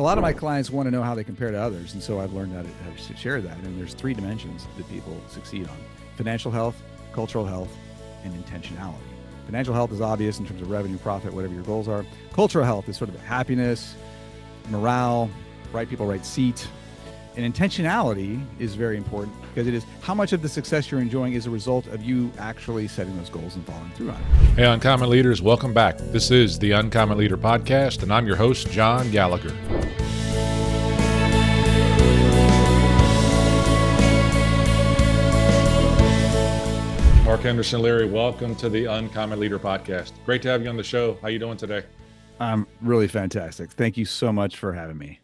a lot of my clients want to know how they compare to others. And so I've learned how to share that. And there's 3 dimensions that people succeed on: financial health, cultural health, and intentionality. Financial health is obvious in terms of revenue, profit, whatever your goals are. Cultural health is sort of happiness, morale, right people, right seat. And intentionality is very important because it is how much of the success you're enjoying is a result of you actually setting those goals and following through on it. Hey, Uncommon Leaders, welcome back. This is the Uncommon Leader Podcast, and I'm your host, John Gallagher. Mark Henderson Leary, welcome to the Uncommon Leader Podcast. Great to have you on the show. How you doing today? I'm really fantastic. Thank you so much for having me.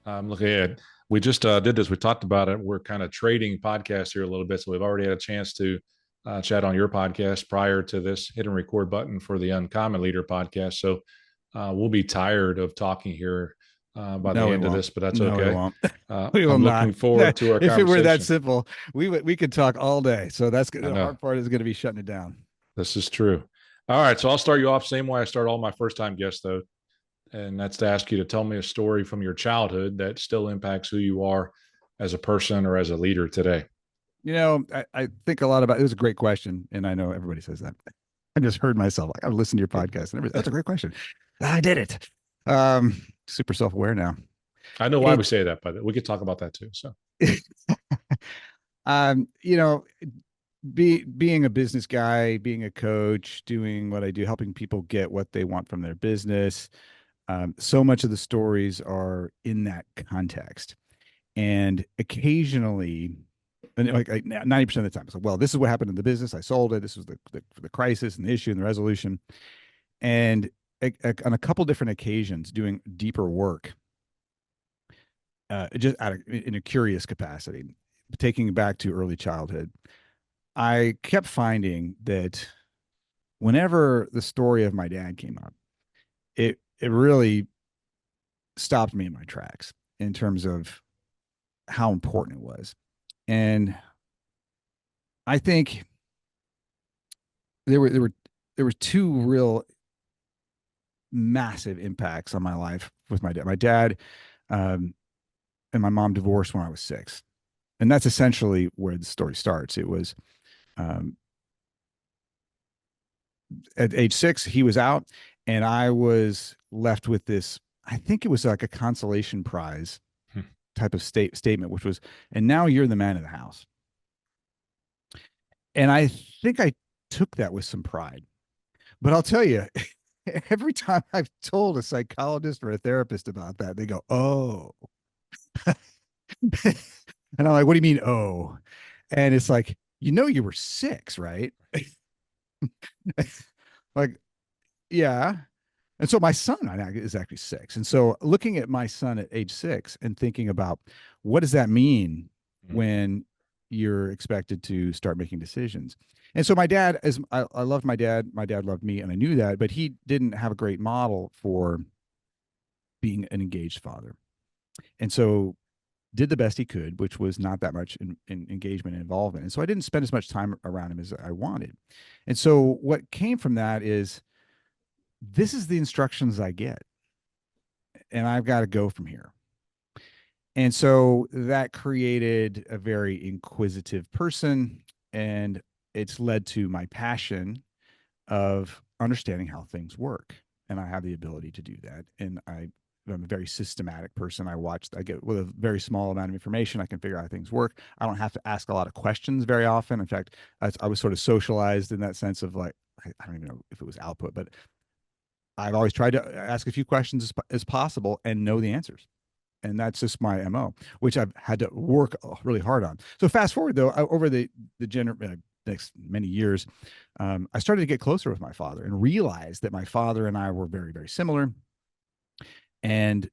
Look ahead. We just did this. We talked about it. We're kind of trading podcasts here a little bit. So we've already had a chance to chat on your podcast prior to this hit and record button for the Uncommon Leader Podcast. So we'll be tired of talking here by the end of this, but that's okay. We won't. I'm looking forward to our conversation. If it were that simple, we could talk all day. So that's the hard part is going to be shutting it down. This is true. All right. So I'll start you off same way I start all my first time guests, though. And that's to ask you to tell me a story from your childhood that still impacts who you are as a person or as a leader today. You know, I think a lot about it. Was a great question. And I know everybody says that. I just heard myself, like, I've listened to your podcast and everything. That's a great question. I did it. Super self-aware now. I know why we say that, but we could talk about that too. So, you know, being a business guy, being a coach, doing what I do, helping people get what they want from their business. So much of the stories are in that context. And occasionally, and like 90% of the time, it's like, well, this is what happened in the business. I sold it. This was the crisis and the issue and the resolution. And on a couple different occasions, doing deeper work, just in a curious capacity, taking it back to early childhood, I kept finding that whenever the story of my dad came up, it really stopped me in my tracks in terms of how important it was. And I think there were 2 real massive impacts on my life with my dad. My dad and my mom divorced when I was 6. And that's essentially where the story starts. It was at age 6, he was out, and I was left with this, I think it was like a consolation prize type of statement, which was, and now you're the man of the house. And I think I took that with some pride. But I'll tell you, every time I've told a psychologist or a therapist about that, they go, oh. And I'm like, what do you mean, oh? And it's like, you were 6, right? Like, yeah. And so my son is actually 6. And so looking at my son at age 6 and thinking about what does that mean when you're expected to start making decisions. And so my dad, I loved my dad loved me, and I knew that, but he didn't have a great model for being an engaged father. And so did the best he could, which was not that much in engagement and involvement. And so I didn't spend as much time around him as I wanted. And so what came from that is, this is the instructions I get, and I've got to go from here. And so that created a very inquisitive person, and it's led to my passion of understanding how things work. And I have the ability to do that. And I'm a very systematic person. I get with a very small amount of information, I can figure out how things work. I don't have to ask a lot of questions very often. In fact, I was sort of socialized in that sense of, like, I don't even know if it was output, but I've always tried to ask a few questions as possible and know the answers. And that's just my MO, which I've had to work really hard on. So fast forward, though, over the next many years, I started to get closer with my father and realized that my father and I were very, very similar, and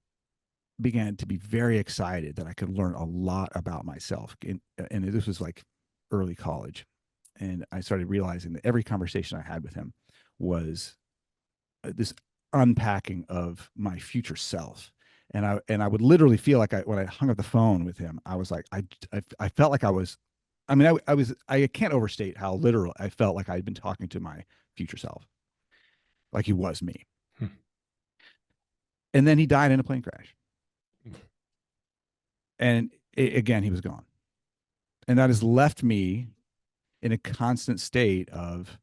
began to be very excited that I could learn a lot about myself. And this was like early college. And I started realizing that every conversation I had with him was this unpacking of my future self. And I would literally feel like when I hung up the phone with him, I was like, I felt like I can't overstate how literal I felt like I'd been talking to my future self, like he was me. And then he died in a plane crash. And again, he was gone. And that has left me in a constant state of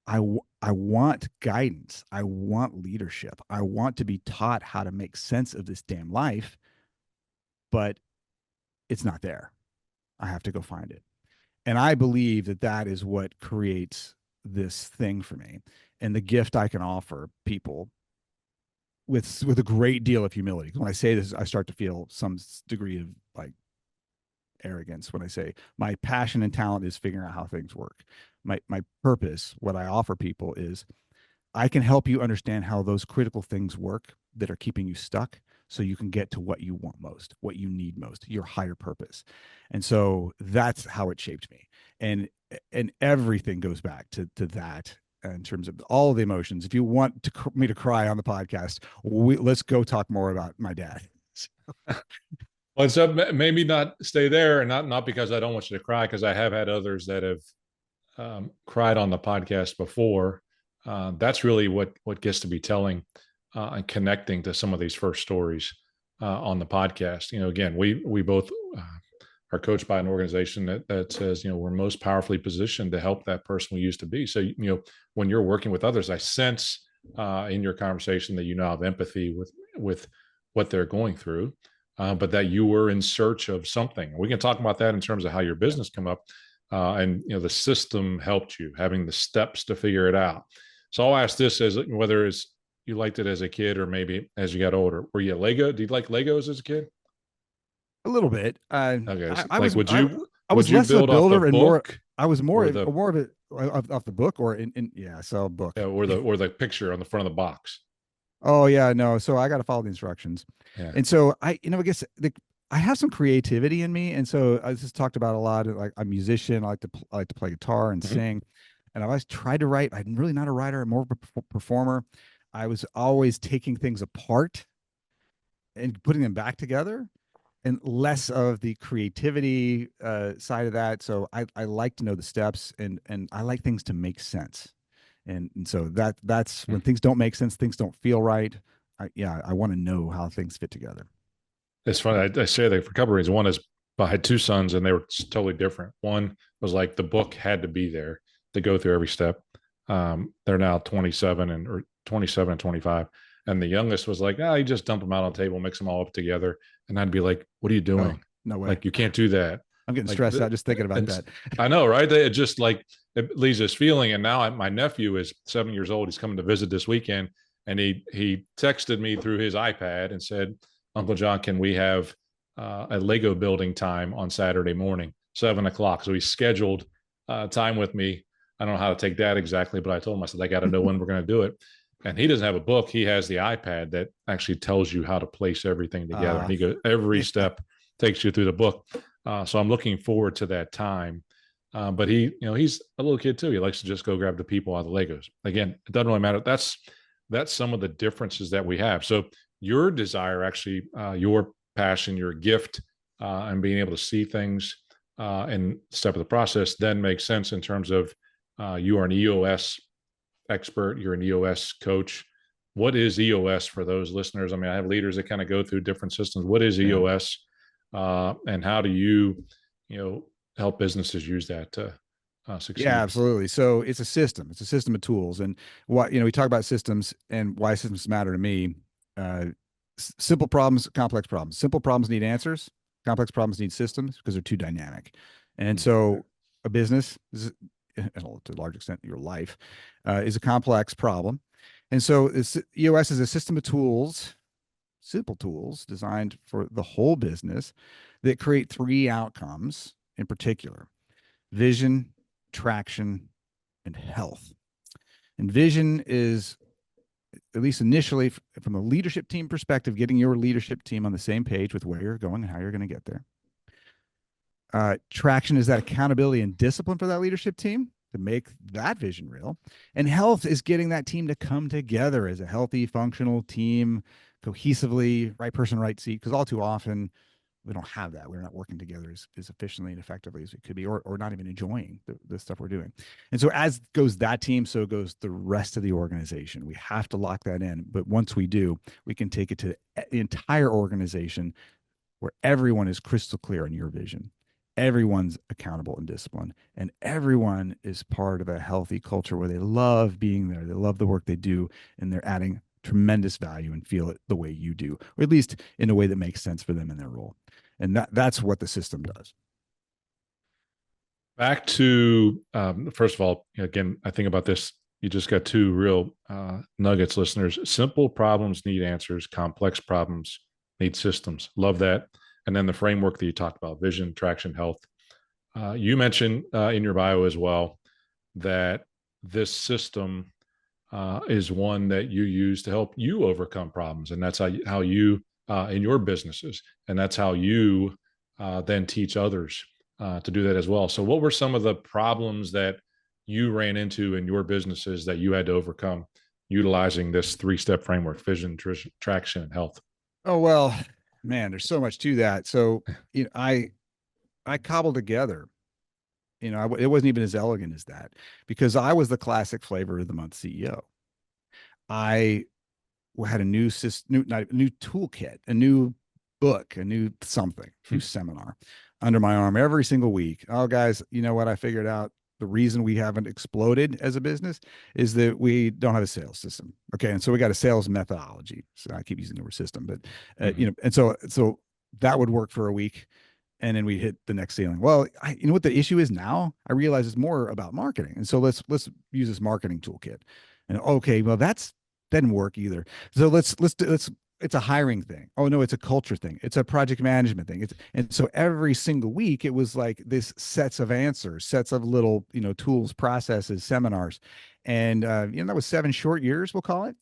I want guidance. I want leadership. I want to be taught how to make sense of this damn life, but it's not there. I have to go find it. And I believe that that is what creates this thing for me, and the gift I can offer people with a great deal of humility. When I say this, I start to feel some degree of like arrogance when I say my passion and talent is figuring out how things work. My purpose, what I offer people is I can help you understand how those critical things work that are keeping you stuck so you can get to what you want most, what you need most, your higher purpose. And so that's how it shaped me. And everything goes back to that in terms of all of the emotions. If you want me to cry on the podcast, let's go talk more about my dad. Well, so maybe not stay there, and not because I don't want you to cry, because I have had others that have cried on the podcast before. That's really what gets to be telling and connecting to some of these first stories on the podcast. Again, we both are coached by an organization that says, we're most powerfully positioned to help that person we used to be. So, when you're working with others, I sense in your conversation that have empathy with what they're going through, but that you were in search of something. We can talk about that in terms of how your business come up. And the system helped you having the steps to figure it out. So I'll ask this as whether it's you liked it as a kid or maybe as you got older. Were you a Lego? Did you like Legos as a kid? A little bit. Okay, so I like was would was you less of a build off the builder and more. book I was or the more of it off the book or in yeah, so a book. or the picture on the front of the box? Oh yeah, no. So I got to follow the instructions, Yeah. and so I guess I have some creativity in me, and so I just talked about a lot. Like I'm a musician, I like to play guitar and Mm-hmm. sing, and I've always tried to write. I'm really not a writer. I'm more of a performer. I was always taking things apart and putting them back together, and less of the creativity side of that. So I like to know the steps, and I like things to make sense. And so that's when things don't make sense, things don't feel right. I want to know how things fit together. It's funny. I say that for a couple of reasons. One is I had two sons and they were totally different. One was like the book had to be there to go through every step. They're now 27 or 27 and 25. And the youngest was like, you just dump them out on the table, mix them all up together. And I'd be like, what are you Oh, doing? no way. Like, you can't do that. I'm getting Like, stressed out just thinking about and that. I know, right? It just like, it leaves this feeling. And now my nephew is 7 years old. He's coming to visit this weekend. And he texted me through his iPad and said, Uncle John, can we have a Lego building time on Saturday morning, 7 o'clock? So he scheduled time with me. I don't know how to take that exactly, but I told him, I said, I got to know when we're going to do it. And he doesn't have a book. He has the iPad that actually tells you how to place everything together. And he goes, every step takes you through the book. So I'm looking forward to that time. But he's a little kid too. He likes to just go grab the people out of the Legos. Again, it doesn't really matter. That's some of the differences that we have. So your desire, actually, your passion, your gift, and being able to see things and step of the process then makes sense in terms of you are an EOS expert, you're an EOS coach. What is EOS for those listeners? I mean, I have leaders that kind of go through different systems. What is EOS, and how do you help businesses use that to succeed? Yeah, absolutely. So it's a system. It's a system of tools, and what we talk about systems and why systems matter to me. Uh, Simple problems, complex problems. Simple problems need answers. Complex problems need systems because they're too dynamic. And so a business is, to a large extent, your life is a complex problem. And so EOS is a system of tools, simple tools designed for the whole business that create three outcomes in particular: vision, traction, and health. And vision is, at least initially, from a leadership team perspective, getting your leadership team on the same page with where you're going and how you're going to get there. Traction is that accountability and discipline for that leadership team to make that vision real. And health is getting that team to come together as a healthy, functional team, cohesively, right person, right seat. Because all too often, we don't have that. We're not working together as efficiently and effectively as we could be, or not even enjoying the stuff we're doing. And so as goes that team, so goes the rest of the organization. We have to lock that in. But once we do, we can take it to the entire organization where everyone is crystal clear on your vision. Everyone's accountable and disciplined, and everyone is part of a healthy culture where they love being there. They love the work they do, and they're adding tremendous value and feel it the way you do, or at least in a way that makes sense for them in their role. And that's what the system does. Back to first of all, again, I think about this. You just got two real nuggets, listeners. Simple problems need answers. Complex problems need systems. Love that. And then the framework that you talked about: vision, traction, health. You mentioned in your bio as well that this system is one that you use to help you overcome problems, and that's how you in your businesses, and that's how you then teach others to do that as well. So, what were some of the problems that you ran into in your businesses that you had to overcome utilizing this three-step framework: vision, traction, and health? Oh, well, man, there's so much to that. So, I cobbled together, it wasn't even as elegant as that, because I was the classic flavor of the month CEO. I had a new system, not a new toolkit, a new book, a new something, new seminar under my arm every single week. Oh, guys, you know what? I figured out the reason we haven't exploded as a business is that we don't have a sales system. Okay. And so we got a sales methodology. So I keep using the word system, but, and so that would work for a week. And then we hit the next ceiling. Well, you know what the issue is now? I realize it's more about marketing. And so let's use this marketing toolkit. And okay, well, that's didn't work either. So let's it's a hiring thing. Oh no, it's a culture thing. It's a project management thing. And so every single week it was like this sets of answers, sets of little, tools, processes, seminars. And that was 7 short years, we'll call it.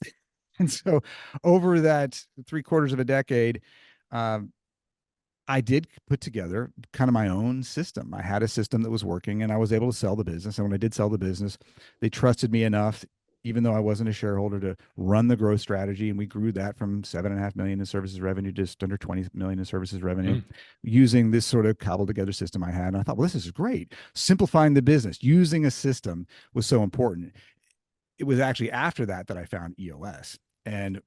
And so over that 3/4 of a decade, um, I did put together kind of my own system. I had a system that was working, and I was able to sell the business. And when I did sell the business, they trusted me enough, even though I wasn't a shareholder, to run the growth strategy. And we grew that from 7.5 million in services revenue to just under 20 million in services revenue using this sort of cobbled together system I had. And I thought, well, this is great. Simplifying the business using a system was so important. It was actually after that that I found EOS. And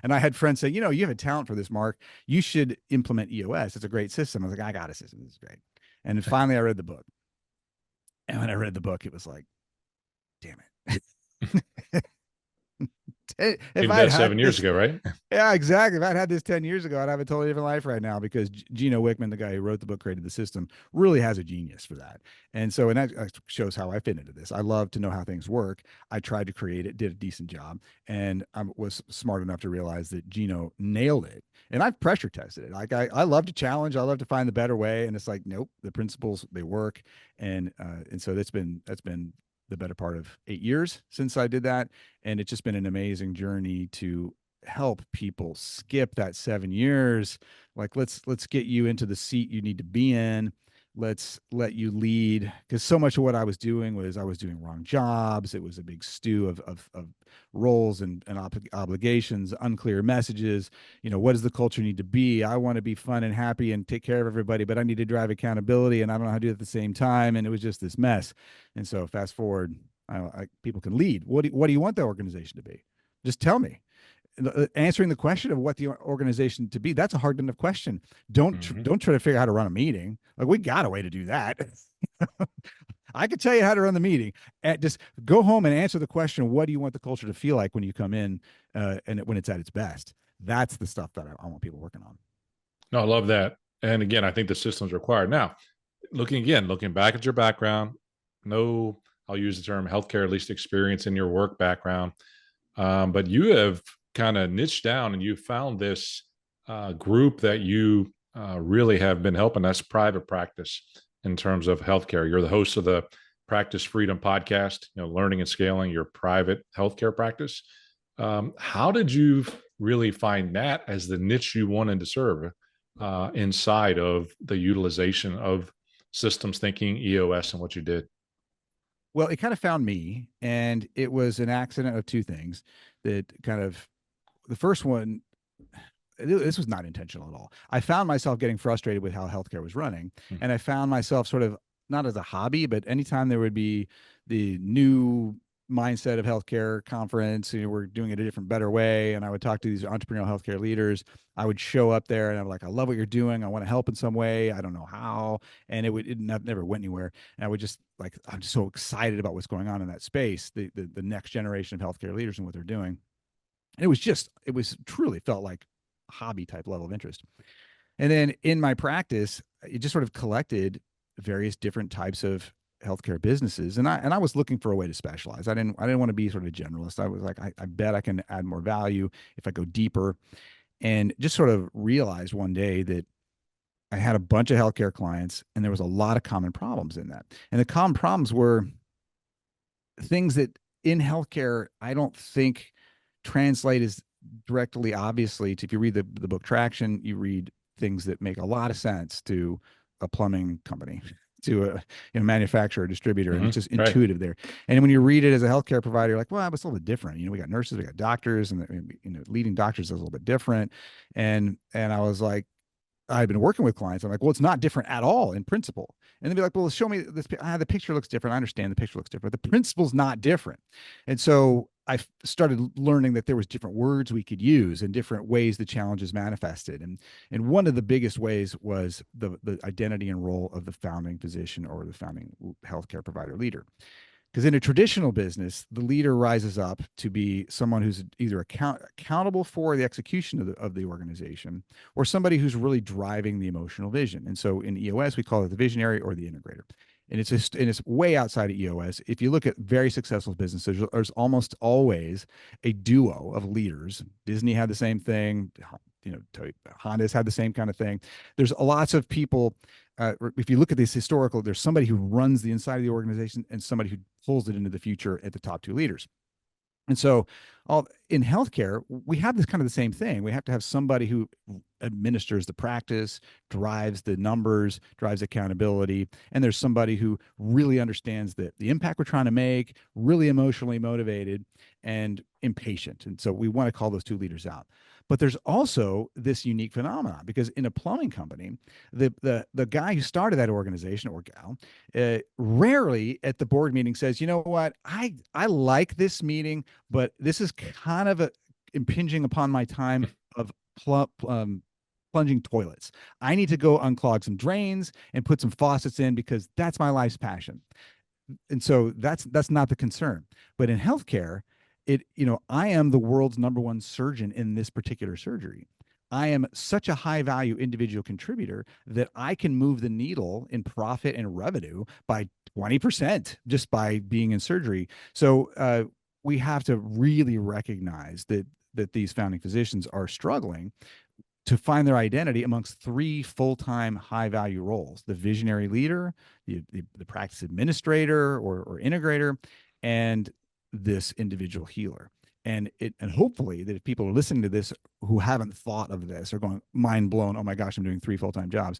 and I had friends say, you have a talent for this, Mark. You should implement EOS. It's a great system. I was like, I got a system. This is great. And then finally I read the book. And when I read the book, it was like, damn it. If Even I'd that had 7 years this, ago, right? yeah, exactly. If I'd had this 10 years ago, I'd have a totally different life right now, because Gino Wickman, the guy who wrote the book, created the system, really has a genius for that. And so, and that shows how I fit into this. I love to know how things work. I tried to create it, did a decent job, and I was smart enough to realize that Gino nailed it. And I've pressure tested it. Like I love to challenge. I love to find the better way. And it's like, nope, the principles, they work. And so that's been the better part of 8 years since I did that. And it's just been an amazing journey to help people skip that 7 years. Like, let's get you into the seat you need to be in. Let's let you lead, because so much of what I was doing was I was doing wrong jobs. It was a big stew of roles and obligations, unclear messages. What does the culture need to be? I want to be fun and happy and take care of everybody, but I need to drive accountability, and I don't know how to do it at the same time. And it was just this mess. And so fast forward, people can lead. What do you want the organization to be? Just tell me. Answering the question of what the organization to be, that's a hard enough question. Don't try to figure out how to run a meeting. Like, we got a way to do that. I could tell you how to run the meeting. Just go home and answer the question: what do you want the culture to feel like when you come in, and when it's at its best? That's the stuff that I want people working on. No, I love that. And again, I think the system's required. Now, looking back at your background, no, I'll use the term healthcare, at least experience in your work background. But you have kind of niched down and you found this group that you really have been helping. That's private practice in terms of healthcare. You're the host of the Practice Freedom podcast, learning and scaling your private healthcare practice. How did you really find that as the niche you wanted to serve inside of the utilization of systems thinking, EOS, and what you did? Well, it kind of found me, and it was an accident of two things that kind of, the first one, this was not intentional at all. I found myself getting frustrated with how healthcare was running. Hmm. And I found myself sort of, not as a hobby, but anytime there would be the new mindset of healthcare conference. We're doing it a different, better way. And I would talk to these entrepreneurial healthcare leaders. I would show up there and I'm like, I love what you're doing. I want to help in some way. I don't know how. And it never went anywhere. And I would just like, I'm just so excited about what's going on in that space, the next generation of healthcare leaders and what they're doing. And it was truly felt like a hobby type level of interest. And then in my practice, it just sort of collected various different types of healthcare businesses. And I was looking for a way to specialize. I didn't want to be sort of a generalist. I was like, I bet I can add more value if I go deeper. And just sort of realized one day that I had a bunch of healthcare clients and there was a lot of common problems in that. And the common problems were things that in healthcare, I don't think translate as directly, obviously, to, if you read the book Traction, you read things that make a lot of sense to a plumbing company, to a manufacturer, distributor, and it's just Right. intuitive there. And when you read it as a healthcare provider, you're like, well, it's a little bit different. We got nurses, we got doctors, and leading doctors is a little bit different. And I was like, I've been working with clients. I'm like, well, it's not different at all in principle. And they'd be like, well, show me this. The picture looks different. I understand the picture looks different. The principle's not different. And so I started learning that there was different words we could use and different ways the challenges manifested. And one of the biggest ways was the identity and role of the founding physician or the founding healthcare provider leader. Because in a traditional business, the leader rises up to be someone who's either accountable for the execution of the organization or somebody who's really driving the emotional vision. And so in EOS, we call it the visionary or the integrator. And it's way outside of EOS. If you look at very successful businesses, there's almost always a duo of leaders. Disney had the same thing. Honda's had the same kind of thing. There's lots of people. If you look at this historical, there's somebody who runs the inside of the organization and somebody who pulls it into the future at the top two leaders. And so in healthcare, we have this kind of the same thing. We have to have somebody who administers the practice, drives the numbers, drives accountability. And there's somebody who really understands the impact we're trying to make, really emotionally motivated and impatient. And so we want to call those two leaders out. But there's also this unique phenomenon because in a plumbing company, the guy who started that organization or gal rarely at the board meeting says, you know what, I like this meeting, but this is kind of impinging upon my time of plunging toilets. I need to go unclog some drains and put some faucets in because that's my life's passion. And so that's not the concern. But in healthcare, I am the world's number one surgeon in this particular surgery. I am such a high value individual contributor that I can move the needle in profit and revenue by 20% just by being in surgery. So we have to really recognize that these founding physicians are struggling to find their identity amongst three full-time high-value roles: the visionary leader, the practice administrator or integrator, and this individual healer. And hopefully that if people are listening to this who haven't thought of this are going mind blown, oh my gosh, I'm doing three full-time jobs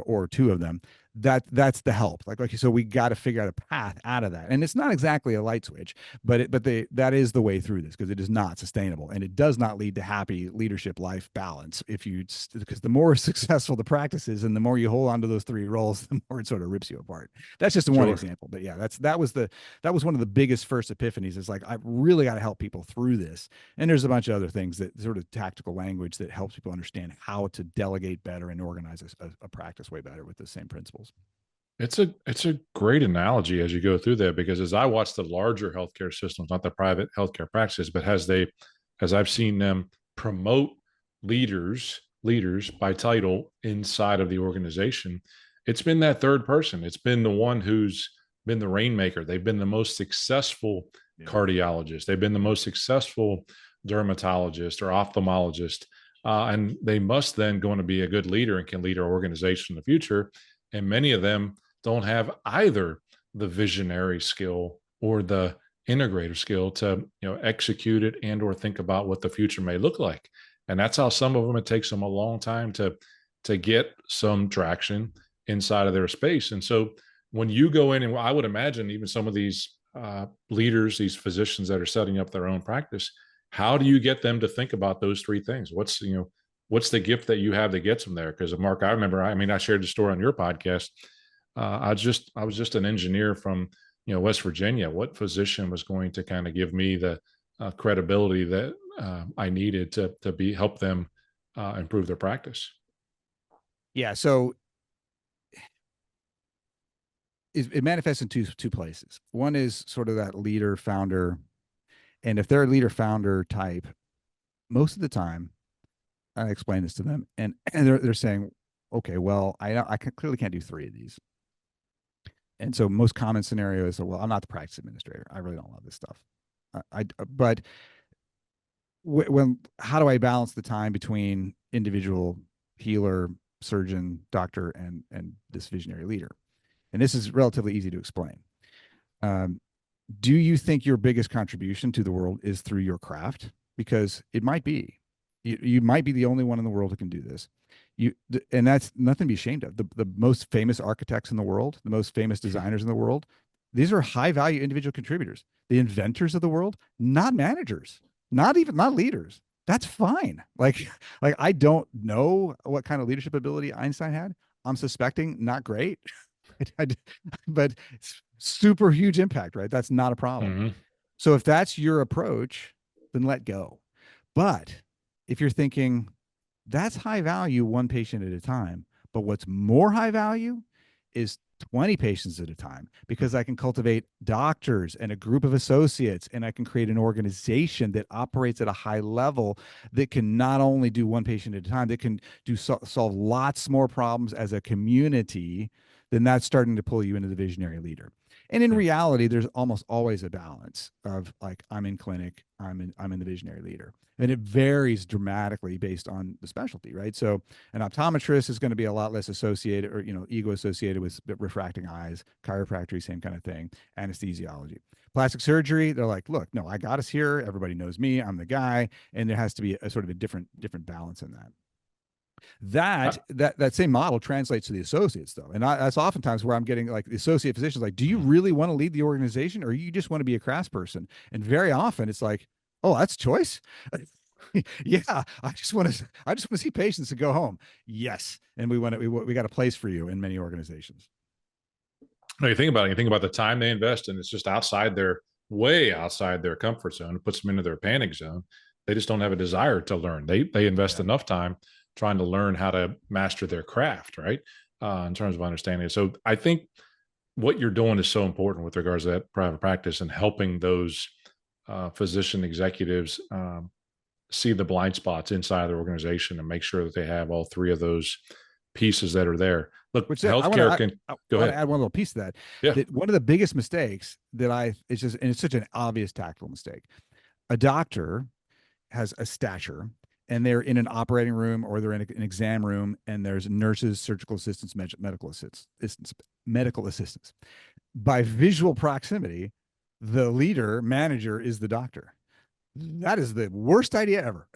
or two of them, that's the help. Like, okay, so we got to figure out a path out of that. And it's not exactly a light switch, but that is the way through this because it is not sustainable and it does not lead to happy leadership life balance because the more successful the practice is and the more you hold on to those three roles, the more it sort of rips you apart. That's just one example. But yeah, that was one of the biggest first epiphanies. It's like, I've really got to help people through this. And there's a bunch of other things that sort of tactical language that helps people understand how to delegate better and organize a practice way better with the same principles. It's a great analogy as you go through that, because as I watch the larger healthcare systems, not the private healthcare practices, but as I've seen them promote leaders by title inside of the organization, it's been that third person. It's been the one who's been the rainmaker. They've been the most successful cardiologist. They've been the most successful dermatologist or ophthalmologist. And they must then go on to be a good leader and can lead our organization in the future. And many of them don't have either the visionary skill or the integrator skill to execute it and or think about what the future may look like. And that's how some of them, it takes them a long time to get some traction inside of their space. And so when you go in, and I would imagine even some of these leaders, these physicians that are setting up their own practice, how do you get them to think about those three things? What's the gift that you have that gets them there? Because Mark, I remember, I shared the story on your podcast. I was just an engineer from West Virginia, what physician was going to kind of give me the credibility that I needed to help them improve their practice? Yeah. So it manifests in two places. One is sort of that leader founder, and if they're a leader founder type, most of the time, I explain this to them, and they're saying, okay, well, clearly can't do three of these. And so most common scenario is, well, I'm not the practice administrator. I really don't love this stuff. But when how do I balance the time between individual healer, surgeon, doctor, and this visionary leader? And this is relatively easy to explain. Um, do you think your biggest contribution to the world is through your craft? Because it might be. You might be the only one in the world who can do this. And that's nothing to be ashamed of. The most famous architects in the world, the most famous designers in the world, these are high value individual contributors. The inventors of the world, not managers, not leaders. That's fine. Like I don't know what kind of leadership ability Einstein had. I'm suspecting not great. But it's super huge impact, right? That's not a problem. Mm-hmm. So if that's your approach, then let go. But if you're thinking that's high value, one patient at a time, but what's more high value is 20 patients at a time, because I can cultivate doctors and a group of associates, and I can create an organization that operates at a high level that can not only do one patient at a time, that can solve lots more problems as a community. Then that's starting to pull you into the visionary leader. And in reality, there's almost always a balance of like, I'm in clinic, I'm in the visionary leader. And it varies dramatically based on the specialty, right? So an optometrist is going to be a lot less associated, or ego associated with refracting eyes. Chiropractic, same kind of thing. Anesthesiology. Plastic surgery, they're like, look, no, I got us here. Everybody knows me. I'm the guy. And there has to be a sort of a different balance in that. That same model translates to the associates, though, and that's oftentimes where I'm getting like the associate physicians like, do you really want to lead the organization, or you just want to be a crass person? And very often it's like, oh, that's choice. Yeah, I just want to see patients and go home. Yes, and we got a place for you in many organizations. No, you think about it, you think about the time they invest, and it's just way outside their comfort zone. It puts them into their panic zone. They just don't have a desire to learn. They invest enough time trying to learn how to master their craft, right? In terms of understanding it. So I think what you're doing is so important with regards to that private practice and helping those physician executives see the blind spots inside their organization and make sure that they have all three of those pieces that are there. Look, Which healthcare can go go ahead. ahead. Add one little piece to that. Yeah. That one of the biggest mistakes it's such an obvious tactical mistake. A doctor has a stature, and they're in an operating room, or they're in an exam room, and there's nurses, surgical assistants, medical assistants. By visual proximity, the leader manager is the doctor. That is the worst idea ever.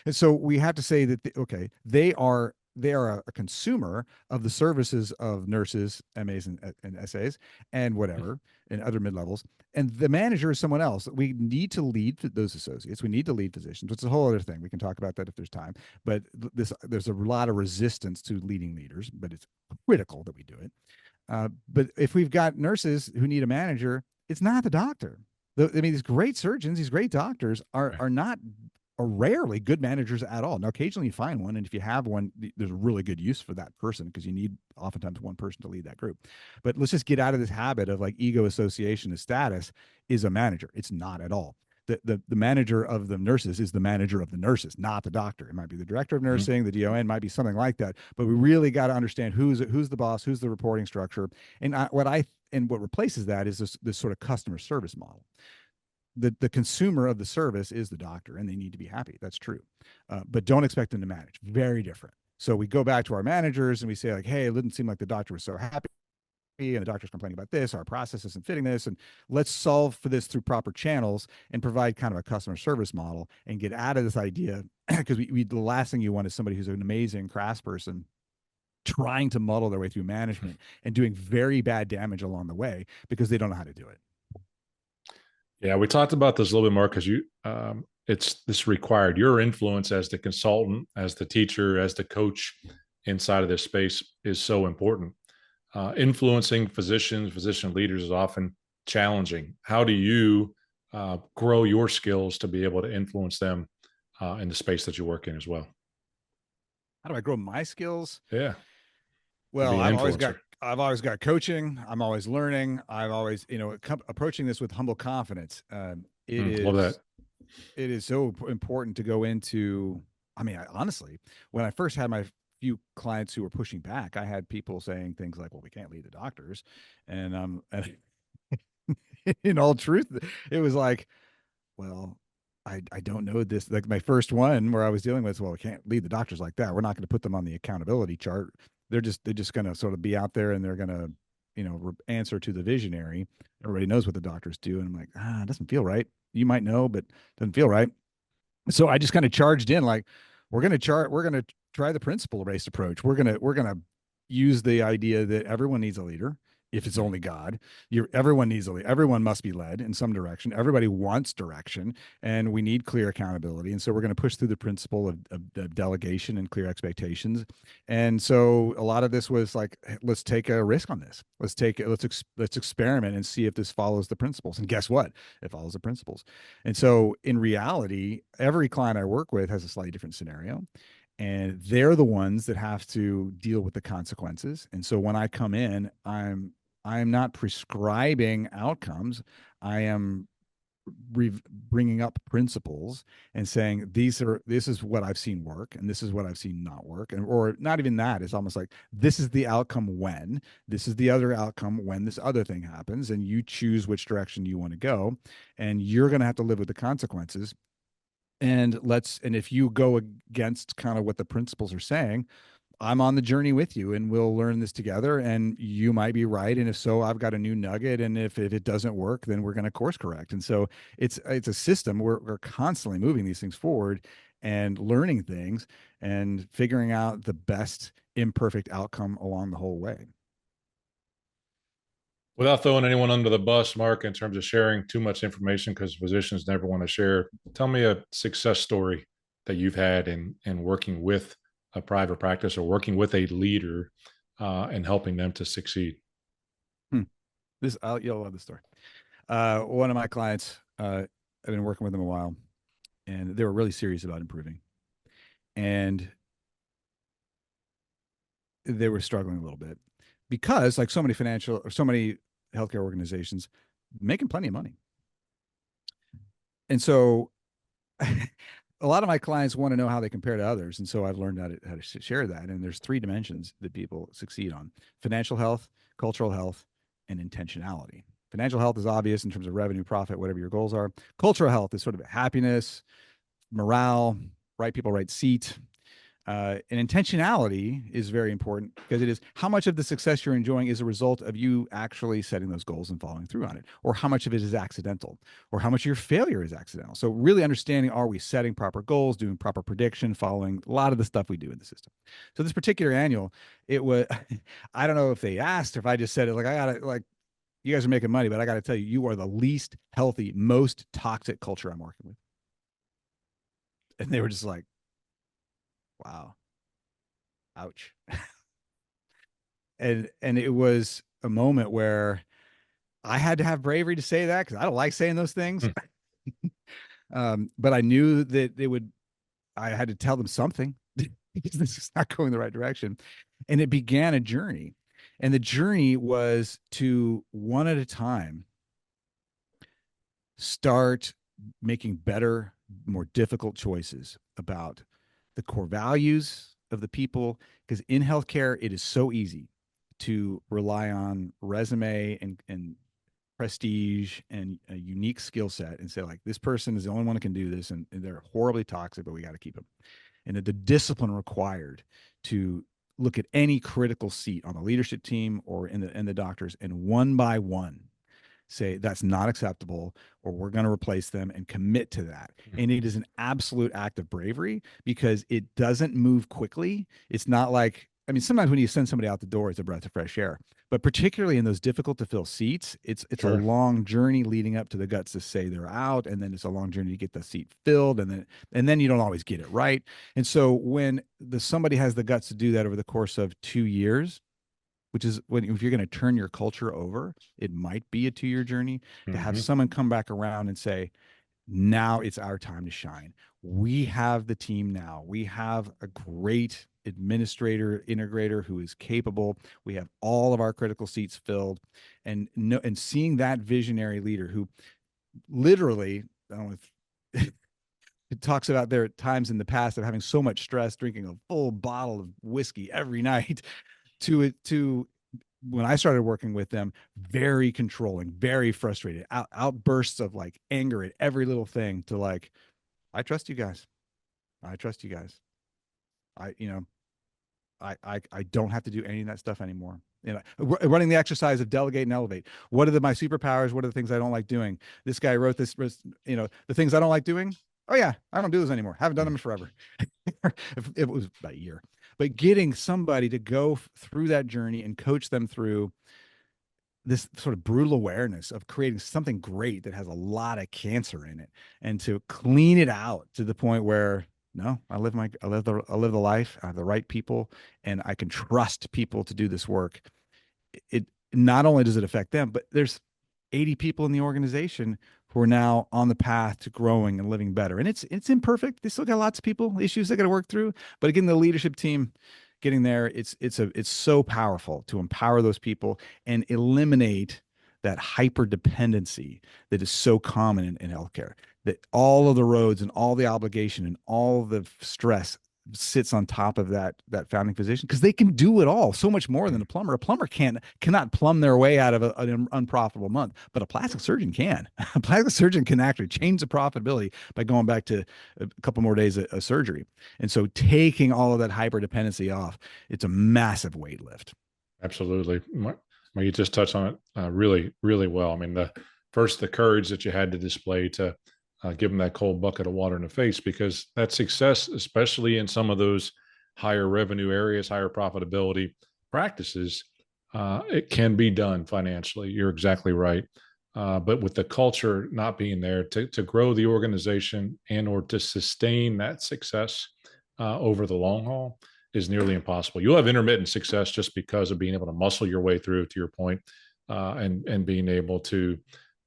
And so we have to say that okay, they are a consumer of the services of nurses, MAs, and SAs, and whatever, and other mid levels. And the manager is someone else. We need to lead those associates. We need to lead physicians. It's a whole other thing. We can talk about that if there's time. But there's a lot of resistance to leading leaders, but it's critical that we do it. But if we've got nurses who need a manager, it's not the doctor. These great surgeons, these great doctors are not are rarely good managers at all. Now, occasionally you find one, and if you have one, there's a really good use for that person, because you need oftentimes one person to lead that group. But let's just get out of this habit of like ego association of status is a manager. It's not at all. The manager of the nurses is the manager of the nurses, not the doctor. It might be the director of nursing, the DON, might be something like that. But we really got to understand who's the boss, who's the reporting structure, and what replaces that is this sort of customer service model. The consumer of the service is the doctor, and they need to be happy. That's true. But don't expect them to manage. Very different. So we go back to our managers and we say like, hey, it didn't seem like the doctor was so happy, and the doctor's complaining about this, our process isn't fitting this, and let's solve for this through proper channels and provide kind of a customer service model and get out of this idea. Because the last thing you want is somebody who's an amazing crass person trying to muddle their way through management and doing very bad damage along the way because they don't know how to do it. Yeah, we talked about this a little bit more because it's this required your influence as the consultant, as the teacher, as the coach inside of this space is so important. influencing physician leaders is often challenging. How do you grow your skills to be able to influence them in the space that you work in as well? How do I grow my skills? Yeah, to Well, be an influencer. I've always got coaching. I'm always learning. I've always, approaching this with humble confidence. Love that. It is so important to go into. I mean, honestly, when I first had my few clients who were pushing back, I had people saying things like, "Well, we can't lead the doctors," and in all truth, it was like, well, I don't know this. Like my first one where I was dealing with, well, we can't lead the doctors like that. We're not going to put them on the accountability chart. They're just going to sort of be out there and they're going to, answer to the visionary. Everybody knows what the doctors do, and I'm like, it doesn't feel right. You might know, but it doesn't feel right. So I just kind of charged in like, we're going to try the principle based approach. We're going to use the idea that everyone needs a leader. If it's only God, everyone needs a leader. Everyone must be led in some direction. Everybody wants direction, and we need clear accountability. And so we're going to push through the principle of delegation and clear expectations. And so a lot of this was like, let's take a risk on this. Let's experiment and see if this follows the principles. And guess what? It follows the principles. And so in reality, every client I work with has a slightly different scenario, and they're the ones that have to deal with the consequences. And so when I come in, I'm not prescribing outcomes. I am bringing up principles and saying this is what I've seen work and this is what I've seen not work, and or not even that. It's almost like this is the outcome when this is the other outcome when this other thing happens, and you choose which direction you want to go, and you're going to have to live with the consequences. And if you go against kind of what the principles are saying, I'm on the journey with you and we'll learn this together, and you might be right, and if so, I've got a new nugget, and if it doesn't work, then we're going to course correct. And so it's a system. We're constantly moving these things forward and learning things and figuring out the best imperfect outcome along the whole way. Without throwing anyone under the bus, Mark, in terms of sharing too much information, because physicians never want to share, tell me a success story that you've had in working with a private practice or working with a leader and helping them to succeed. Hmm. You'll love this story. One of my clients, I've been working with them a while, and they were really serious about improving, and they were struggling a little bit because, like so many financial or so many healthcare organizations, making plenty of money. And so a lot of my clients want to know how they compare to others. And so I've learned how to share that. And there's three dimensions that people succeed on: financial health, cultural health, and intentionality. Financial health is obvious in terms of revenue, profit, whatever your goals are. Cultural health is sort of happiness, morale, right people, right seat. And intentionality is very important because it is how much of the success you're enjoying is a result of you actually setting those goals and following through on it, or how much of it is accidental, or how much of your failure is accidental. So really understanding, are we setting proper goals, doing proper prediction, following a lot of the stuff we do in the system. So this particular annual, it was, I don't know if they asked or if I just said it, like, I gotta, like, you guys are making money, but I got to tell you, you are the least healthy, most toxic culture I'm working with. And they were just like, wow, ouch. And it was a moment where I had to have bravery to say that because I don't like saying those things. Hmm. But I knew that they would. I had to tell them something because this is not going the right direction, and it began a journey. And the journey was to, one at a time, start making better, more difficult choices about the core values of the people. Because in healthcare, it is so easy to rely on resume and prestige and a unique skill set and say, like, this person is the only one who can do this, and they're horribly toxic, but we got to keep them. And the discipline required to look at any critical seat on the leadership team or in the doctors, and one by one say that's not acceptable, or we're going to replace them, and commit to that. And it is an absolute act of bravery because it doesn't move quickly. It's not like, I mean, sometimes when you send somebody out the door, it's a breath of fresh air, but particularly in those difficult to fill seats, it's a Sure. long journey leading up to the guts to say they're out, and then it's a long journey to get the seat filled, and then you don't always get it right. And so when somebody has the guts to do that over the course of 2 years, which is when if you're going to turn your culture over, it might be a 2-year journey to have Mm-hmm. someone come back around and say, now it's our time to shine. We have the team now. We have a great administrator, integrator who is capable. We have all of our critical seats filled, and no, and seeing that visionary leader who literally, I don't know if it talks about their times in the past of having so much stress, drinking a full bottle of whiskey every night, to when I started working with them, very controlling, very frustrated, outbursts of like anger at every little thing, to like, I trust you guys. I trust you guys. I, you know, I don't have to do any of that stuff anymore. You know, running the exercise of delegate and elevate. What are my superpowers? What are the things I don't like doing? This guy wrote this, you know, the things I don't like doing. Oh yeah, I don't do those anymore. Haven't done them in forever. It was about a year, but getting somebody to go through that journey and coach them through this sort of brutal awareness of creating something great that has a lot of cancer in it, and to clean it out to the point where, no, I live the life. I have the right people, and I can trust people to do this work. It not only does it affect them, but there's 80 people in the organization who are now on the path to growing and living better. And it's imperfect. They still got lots of people issues they got to work through. But again, the leadership team getting there, it's so powerful to empower those people and eliminate that hyper dependency that is so common in healthcare. That all of the roads and all the obligation and all the stress sits on top of that founding physician, because they can do it all so much more than a plumber. A plumber cannot plumb their way out of an unprofitable month, but a plastic surgeon can. A plastic surgeon can actually change the profitability by going back to a couple more days of surgery. And so taking all of that hyper dependency off, it's a massive weight lift. Absolutely. You just touched on it really, really well. I mean, the courage that you had to display to give them that cold bucket of water in the face, because that success, especially in some of those higher revenue areas, higher profitability practices, it can be done financially. You're exactly right. But with the culture not being there to grow the organization and or to sustain that success over the long haul is nearly impossible. You'll have intermittent success just because of being able to muscle your way through, to your point, and being able to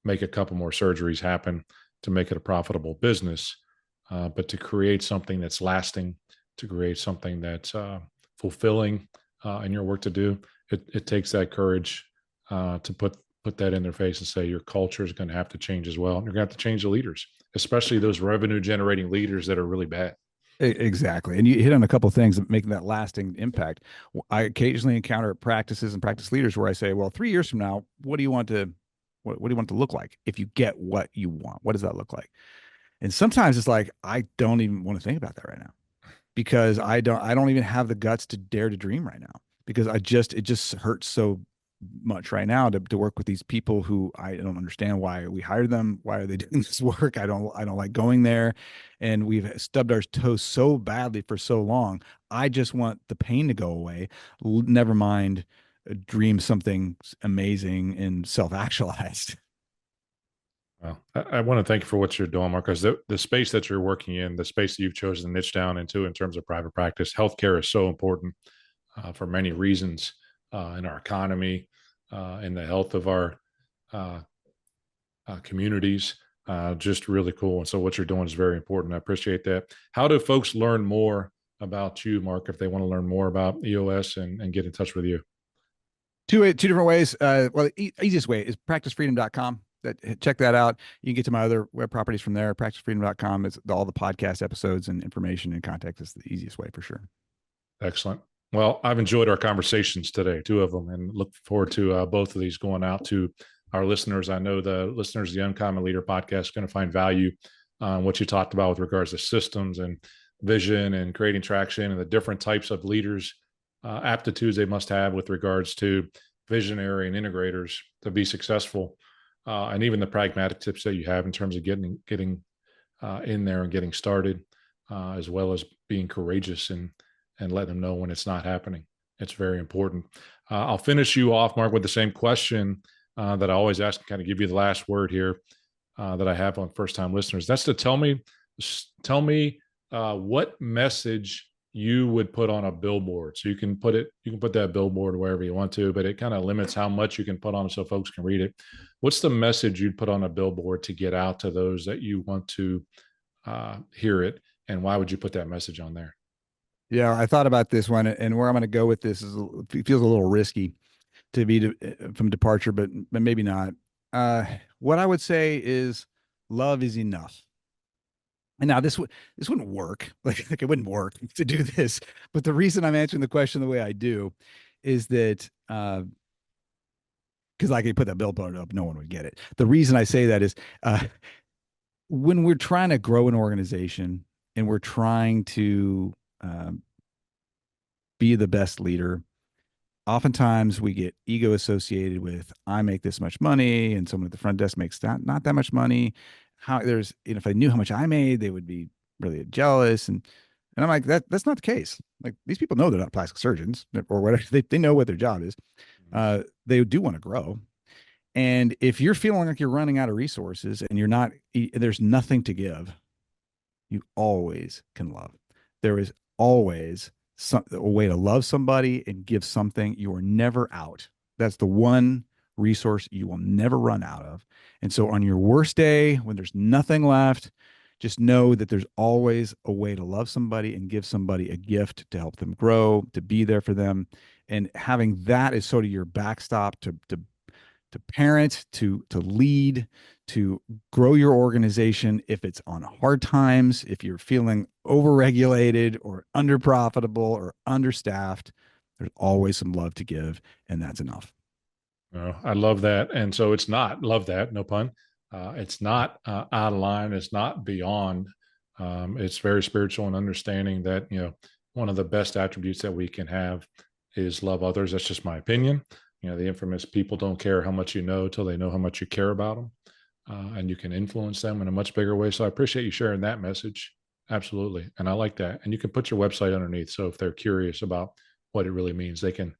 make a couple more surgeries happen to make it a profitable business. But to create something that's lasting, to create something that's fulfilling in your work to do, it takes that courage to put that in their face and say your culture is going to have to change as well. And you're going to have to change the leaders, especially those revenue generating leaders that are really bad. Exactly. And you hit on a couple of things that make that lasting impact. I occasionally encounter practices and practice leaders where I say, well, 3 years from now, what do you want to look like if you get what you want? What does that look like? And sometimes it's like, I don't even want to think about that right now, because I don't even have the guts to dare to dream right now, because it just hurts so much right now to work with these people who I don't understand why we hired them. Why are they doing this work? I don't like going there. And we've stubbed our toes so badly for so long. I just want the pain to go away. Never mind dream something amazing and self-actualized. Well, I want to thank you for what you're doing, Mark, because the space that you're working in, the space that you've chosen to niche down into in terms of private practice, healthcare is so important for many reasons in our economy, in the health of our uh, communities. Just really cool. And so what you're doing is very important. I appreciate that. How do folks learn more about you, Mark, if they want to learn more about EOS and get in touch with you? Two different ways. Well, the easiest way is practicefreedom.com. Check that out. You can get to my other web properties from there. Practicefreedom.com is all the podcast episodes and information and context is the easiest way for sure. Excellent. Well, I've enjoyed our conversations today, two of them, and look forward to both of these going out to our listeners. I know the listeners of the Uncommon Leader podcast are going to find value on what you talked about with regards to systems and vision and creating traction and the different types of leaders, aptitudes they must have with regards to visionary and integrators to be successful, and even the pragmatic tips that you have in terms of getting in there and getting started, as well as being courageous and let them know when it's not happening. It's very important. I'll finish you off, Mark, with the same question that I always ask, and kind of give you the last word here that I have on first-time listeners. That's to tell me what message you would put on a billboard? So you can put that billboard wherever you want to, but it kind of limits how much you can put on so folks can read it. What's the message you'd put on a billboard to get out to those that you want to hear it? And why would you put that message on there? Yeah, I thought about this one, and where I'm going to go with this is it feels a little risky to be from departure, but maybe not. Uh, what I would say is love is enough. And now this wouldn't work. Like it wouldn't work to do this. But the reason I'm answering the question the way I do is that because I could put that billboard up, no one would get it. The reason I say that is when we're trying to grow an organization and we're trying to um, be the best leader, oftentimes we get ego associated with I make this much money and someone at the front desk makes that not that much money. How there's if I knew how much I made, they would be really jealous and I'm like that's not the case. Like these people know they're not plastic surgeons or whatever. They know what their job is. They do want to grow. And if you're feeling like you're running out of resources and you're not, there's nothing to give, you always can love. There is always a way to love somebody and give something. You are never out. That's the one resource you will never run out of. And so on your worst day, when there's nothing left, just know that there's always a way to love somebody and give somebody a gift to help them grow, to be there for them. And having that as sort of your backstop to parent, to lead, to grow your organization if it's on hard times, if you're feeling overregulated or underprofitable or understaffed, there's always some love to give, and that's enough. Oh, I love that. And so it's not, love that, no pun. It's not out of line. It's not beyond. It's very spiritual and understanding that, one of the best attributes that we can have is love others. That's just my opinion. The infamous people don't care how much you know till they know how much you care about them. And you can influence them in a much bigger way. So I appreciate you sharing that message. Absolutely. And I like that. And you can put your website underneath. So if they're curious about what it really means, they can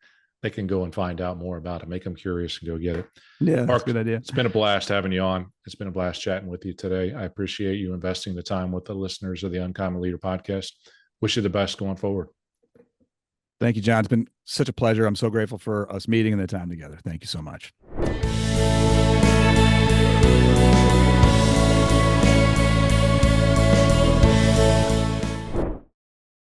go and find out more about it, make them curious and go get it. Yeah, that's a Mark, good idea. it's been a blast having you on. It's been a blast chatting with you today. I appreciate you investing the time with the listeners of the Uncommon Leader podcast. Wish you the best going forward. Thank you, John. It's been such a pleasure. I'm so grateful for us meeting and the time together. Thank you so much.